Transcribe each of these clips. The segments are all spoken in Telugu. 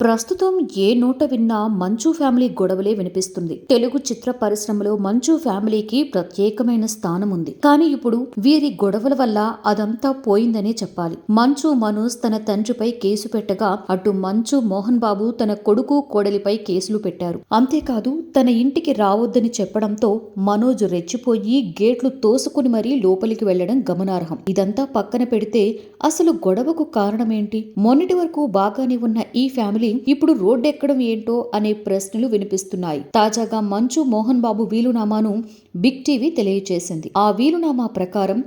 ప్రస్తుతం ఏ నోట విన్నా మంచు ఫ్యామిలీ గొడవలే వినిపిస్తుంది. తెలుగు చిత్ర పరిశ్రమలో మంచు ఫ్యామిలీకి ప్రత్యేకమైన స్థానం ఉంది. కానీ ఇప్పుడు వీరి గొడవల వల్ల అదంతా పోయిందనే చెప్పాలి. మంచు మనోజ్ తన తండ్రిపై కేసు పెట్టగా, అటు మంచు మోహన్ బాబు తన కొడుకు కోడలిపై కేసులు పెట్టారు. అంతేకాదు తన ఇంటికి రావద్దని చెప్పడంతో మనోజ్ రెచ్చిపోయి గేట్లు తోసుకుని మరీ లోపలికి వెళ్లడం గమనార్హం. ఇదంతా పక్కన పెడితే అసలు గొడవకు కారణమేంటి? మొన్నటి వరకు బాగానే ఉన్న ఈ ఫ్యామిలీ ఇప్పుడు రోడ్డెక్కడం ఏంటో అనే ప్రశ్నలు వినిపిస్తున్నాయి. తాజాగా మంచు మోహన్ బాబు వీలునామాను బిగ్ టీవీ తెలియజేసింది. ఆ వీలునామా ప్రకారం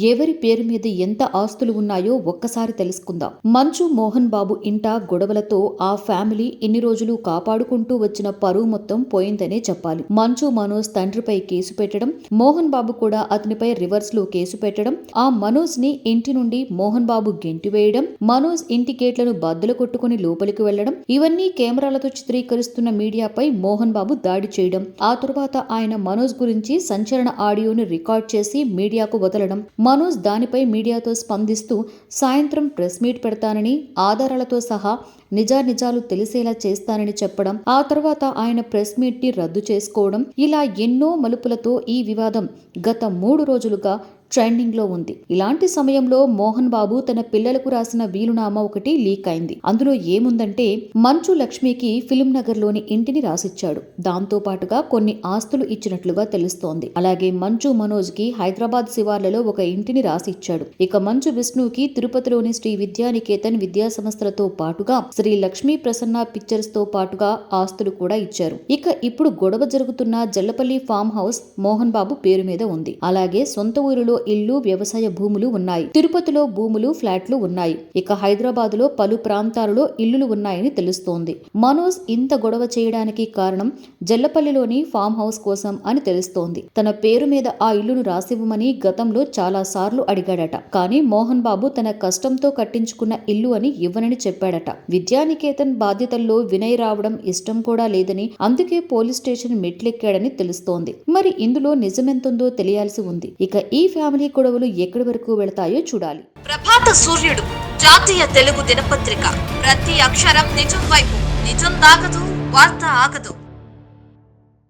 ఎవరి పేరు మీద ఎంత ఆస్తులు ఉన్నాయో ఒక్కసారి తెలుసుకుందాం. మంచు మోహన్ బాబు ఇంట గొడవలతో ఆ ఫ్యామిలీ ఇన్ని రోజులు కాపాడుకుంటూ వచ్చిన పరువు మొత్తం పోయిందనే చెప్పాలి. మంచు మనోజ్ తండ్రిపై కేసు పెట్టడం, మోహన్ బాబు కూడా అతనిపై రివర్స్ లో కేసు పెట్టడం, ఆ మనోజ్ ని ఇంటి నుండి మోహన్ బాబు గెంటివేయడం, మనోజ్ ఇంటి గేట్లను బద్దలు కొట్టుకుని లోపలికి వెళ్లడం, ఇవన్నీ కెమెరాలతో చిత్రీకరిస్తున్న మీడియాపై మోహన్ బాబు దాడి చేయడం, ఆ తరువాత ఆయన మనోజ్ గురించి సంచలన ఆడియోని రికార్డ్ చేసి మీడియాకు వదలడం, మనోజ్ దానిపై మీడియాతో స్పందిస్తూ సాయంత్రం ప్రెస్ మీట్ పెడతానని, ఆధారాలతో సహా నిజానిజాలు తెలిసేలా చేస్తానని చెప్పడం, ఆ తర్వాత ఆయన ప్రెస్ మీట్ ని రద్దు చేసుకోవడం, ఇలా ఎన్నో మలుపులతో ఈ వివాదం గత 3 రోజులుగా ట్రెండింగ్ లో ఉంది. ఇలాంటి సమయంలో మోహన్ బాబు తన పిల్లలకు రాసిన వీలునామా ఒకటి లీక్ అయింది. అందులో ఏముందంటే, మంచు లక్ష్మికి ఫిల్మ్ నగర్ లోని ఇంటిని రాసిచ్చాడు. దాంతో పాటుగా కొన్ని ఆస్తులు ఇచ్చినట్లుగా తెలుస్తోంది. అలాగే మంచు మనోజ్ కి హైదరాబాద్ శివార్లలో ఒక ఇంటిని రాసి ఇచ్చాడు. ఇక మంచు విష్ణుకి తిరుపతిలోని శ్రీ విద్యానికేతన్ విద్యా సంస్థలతో పాటుగా శ్రీ లక్ష్మీ ప్రసన్న పిక్చర్స్ తో పాటుగా ఆస్తులు కూడా ఇచ్చారు. ఇక ఇప్పుడు గొడవ జరుగుతున్న జల్లపల్లి ఫామ్ హౌస్ మోహన్ బాబు పేరు మీద ఉంది. అలాగే సొంత ఊరిలో ఇల్లు, వ్యవసాయ భూములు ఉన్నాయి. తిరుపతిలో భూములు, ఫ్లాట్లు ఉన్నాయి. ఇక హైదరాబాదులో పలు ప్రాంతాలలో ఇల్లులు ఉన్నాయని తెలుస్తోంది. మనోజ్ ఇంత గొడవ చేయడానికి కారణం జల్లపల్లిలోని ఫామ్ హౌస్ కోసం అని తెలుస్తోంది. తన పేరు మీద ఆ ఇల్లును రాసివ్వమని గతంలో చాలా సార్లు అడిగాడట. కానీ మోహన్ బాబు తన కష్టంతో కట్టించుకున్న ఇల్లు అని ఇవ్వనని చెప్పాడట. విద్యానికేతన్ బాధ్యతల్లో వినయ్ రావడం ఇష్టం కూడా లేదని, అందుకే పోలీస్ స్టేషన్ మెట్లెక్కాడని తెలుస్తోంది. మరి ఇందులో నిజమెంతుందో తెలియాల్సి ఉంది. ఇక ఈ ఫ్యామిలీ గొడవలు ఎక్కడి వరకు వెళతాయో చూడాలి. ప్రభాత సూర్యుడు జాతీయ తెలుగు దినపత్రిక. ప్రతి అక్షరం నిజం వైపు. నిజం దాగదు, వార్త ఆగదు.